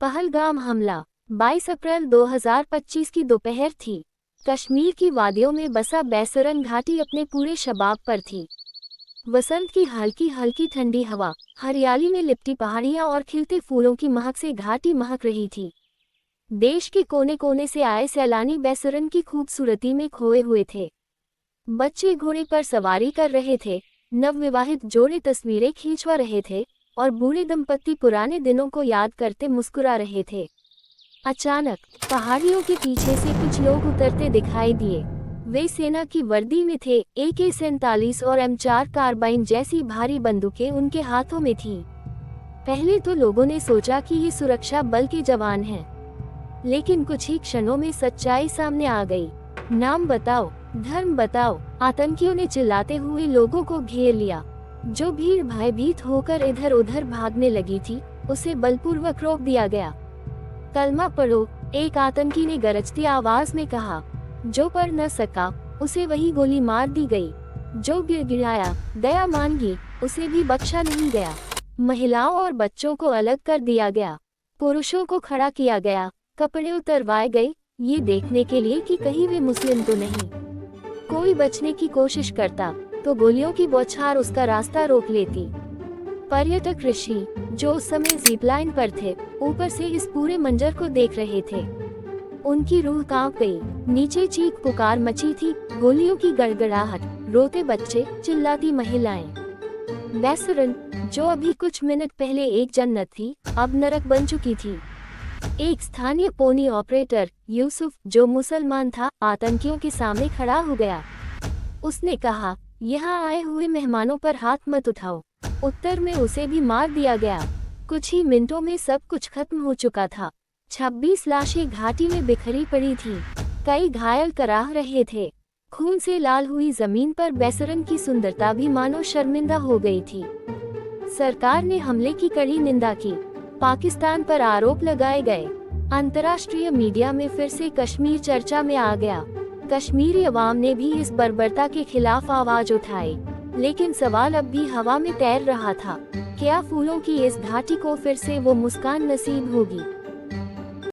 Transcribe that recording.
पहलगाम हमला 22 अप्रैल 2025 की दोपहर थी। कश्मीर की वादियों में बसा बैसरन घाटी अपने पूरे शबाब पर थी। वसंत की हल्की हल्की ठंडी हवा, हरियाली में लिपटी पहाड़ियां और खिलते फूलों की महक से घाटी महक रही थी। देश के कोने कोने से आए सैलानी बैसरन की खूबसूरती में खोए हुए थे। बच्चे घोड़े पर सवारी कर रहे थे, नवविवाहित जोड़े तस्वीरें खींचवा रहे थे और बूढ़े दंपत्ति पुराने दिनों को याद करते मुस्कुरा रहे थे। अचानक पहाड़ियों के पीछे से कुछ लोग उतरते दिखाई दिए। वे सेना की वर्दी में थे। AK-47 और M4 कार्बाइन जैसी भारी बंदूकें उनके हाथों में थीं। पहले तो लोगों ने सोचा कि ये सुरक्षा बल के जवान हैं, लेकिन कुछ ही क्षणों में सच्चाई सामने आ गई। नाम बताओ, धर्म बताओ, आतंकियों ने चिल्लाते हुए लोगों को घेर लिया। जो भीड़ भयभीत होकर इधर उधर भागने लगी थी, उसे बलपूर्वक रोक दिया गया। कलमा पढ़ो, एक आतंकी ने गरजती आवाज में कहा। जो पढ़ न सका, उसे वही गोली मार दी गई। जो गिड़गिड़ाया, दया मांगी, उसे भी बख्शा नहीं गया। महिलाओं और बच्चों को अलग कर दिया गया। पुरुषों को खड़ा किया गया, कपड़े उतरवाए गए, ये देखने के लिए कि कहीं वे मुस्लिम तो नहीं। कोई बचने की कोशिश करता तो गोलियों की बौछार उसका रास्ता रोक लेती। पर्यटक ऋषि, जो उस समय जिपलाइन पर थे, ऊपर से इस पूरे मंजर को देख रहे थे। उनकी रूह कांप गई। नीचे चीख पुकार मची थी, गोलियों की गड़गड़ाहट, रोते बच्चे, चिल्लाती महिलाएं। बैसरन, जो अभी कुछ मिनट पहले एक जन्नत थी, अब नरक बन चुकी थी। एक स्थानीय पोनी ऑपरेटर, यूसुफ, जो मुसलमान था, आतंकियों के सामने खड़ा हो गया। उसने कहा, यहाँ आए हुए मेहमानों पर हाथ मत उठाओ। उत्तर में उसे भी मार दिया गया। कुछ ही मिनटों में सब कुछ खत्म हो चुका था। 26 लाशें घाटी में बिखरी पड़ी थीं। कई घायल कराह रहे थे। खून से लाल हुई जमीन पर बैसरन की सुंदरता भी मानो शर्मिंदा हो गई थी। सरकार ने हमले की कड़ी निंदा की। पाकिस्तान पर आरोप लगाए गए। अंतर्राष्ट्रीय मीडिया में फिर से कश्मीर चर्चा में आ गया। कश्मीरी अवाम ने भी इस बर्बरता के खिलाफ आवाज उठाई। लेकिन सवाल अब भी हवा में तैर रहा था, क्या फूलों की इस घाटी को फिर से वो मुस्कान नसीब होगी?